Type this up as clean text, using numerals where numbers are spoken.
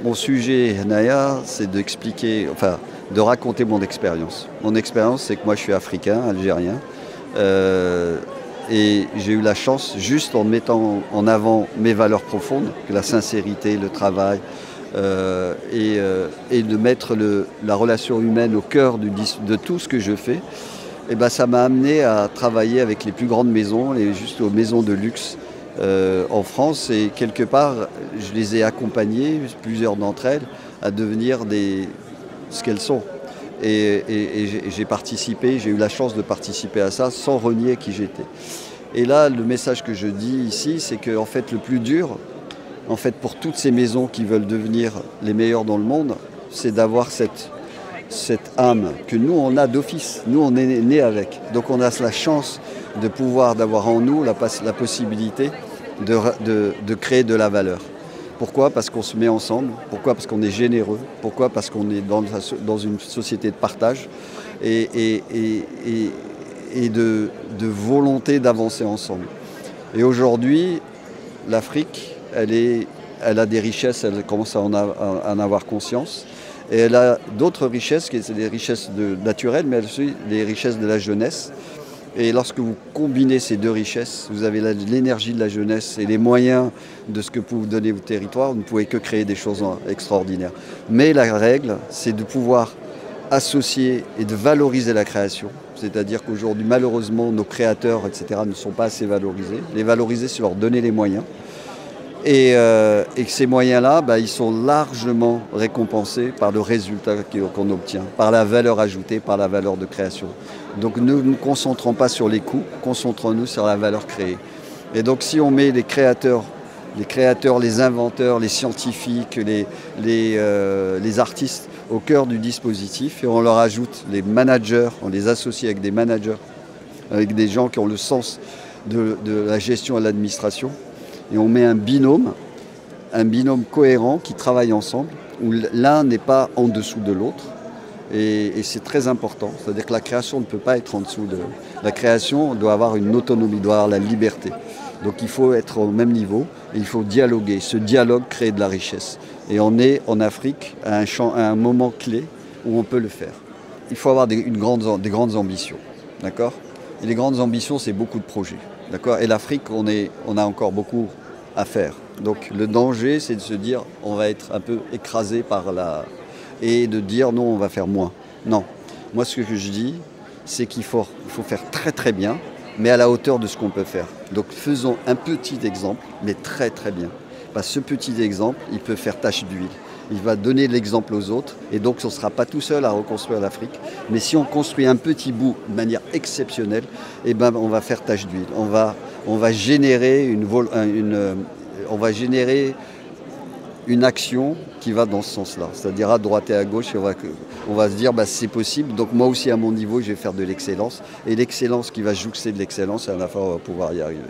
Mon sujet, Naya, c'est d'expliquer, enfin, de raconter mon expérience. Mon expérience, c'est que moi, je suis africain, algérien, et j'ai eu la chance, juste en mettant en avant mes valeurs profondes, la sincérité, le travail, et de mettre la relation humaine au cœur de tout ce que je fais, et ben, ça m'a amené à travailler avec les plus grandes maisons, juste aux maisons de luxe en France. Et quelque part, je les ai accompagnées, plusieurs d'entre elles, à devenir ce qu'elles sont. Et j'ai participé, j'ai eu la chance de participer à ça sans renier qui j'étais. Et là, le message que je dis ici, c'est que en fait, le plus dur, en fait, pour toutes ces maisons qui veulent devenir les meilleures dans le monde, c'est d'avoir cette âme que nous, on a d'office. Nous, on est nés avec. Donc, on a la chance de pouvoir, d'avoir en nous la possibilité de créer de la valeur. Pourquoi? Parce qu'on se met ensemble. Pourquoi? Parce qu'on est généreux. Pourquoi? Parce qu'on est dans une société de partage et de volonté d'avancer ensemble. Et aujourd'hui, l'Afrique, elle a des richesses, elle commence à en avoir conscience. Et elle a d'autres richesses, qui sont des richesses naturelles, mais aussi des richesses de la jeunesse. Et lorsque vous combinez ces deux richesses, vous avez l'énergie de la jeunesse et les moyens de ce que peut vous donner votre territoire, vous ne pouvez que créer des choses extraordinaires. Mais la règle, c'est de pouvoir associer et de valoriser la création. C'est-à-dire qu'aujourd'hui, malheureusement, nos créateurs, etc., ne sont pas assez valorisés. Les valoriser, c'est leur donner les moyens. Et que ces moyens-là, ils sont largement récompensés par le résultat qu'on obtient, par la valeur ajoutée, par la valeur de création. Donc ne nous concentrons pas sur les coûts, concentrons-nous sur la valeur créée. Et donc si on met les créateurs, les inventeurs, les scientifiques, les artistes au cœur du dispositif, et on leur ajoute les managers, on les associe avec des managers, avec des gens qui ont le sens de la gestion et de l'administration, et on met un binôme cohérent qui travaille ensemble, où l'un n'est pas en dessous de l'autre. Et c'est très important. C'est-à-dire que la création ne peut pas être en dessous de... La création doit avoir une autonomie, doit avoir la liberté. Donc il faut être au même niveau et il faut dialoguer. Ce dialogue crée de la richesse. Et on est en Afrique à un moment clé où on peut le faire. Il faut avoir des grandes ambitions. D'accord ? Et les grandes ambitions, c'est beaucoup de projets. D'accord ? Et l'Afrique, on a encore beaucoup à faire. Donc le danger, c'est de se dire on va être un peu écrasé par et de dire non, on va faire moins. Non. Moi, ce que je dis, c'est qu'il faut faire très très bien, mais à la hauteur de ce qu'on peut faire. Donc faisons un petit exemple, mais très très bien. Ce petit exemple, il peut faire tache d'huile. Il va donner l'exemple aux autres, et donc on ne sera pas tout seul à reconstruire l'Afrique. Mais si on construit un petit bout de manière exceptionnelle, on va faire tache d'huile. On va générer une action qui va dans ce sens-là, c'est-à-dire à droite et à gauche, et on va se dire c'est possible, donc moi aussi à mon niveau je vais faire de l'excellence, et l'excellence qui va jouxter de l'excellence, et à la fin on va pouvoir y arriver.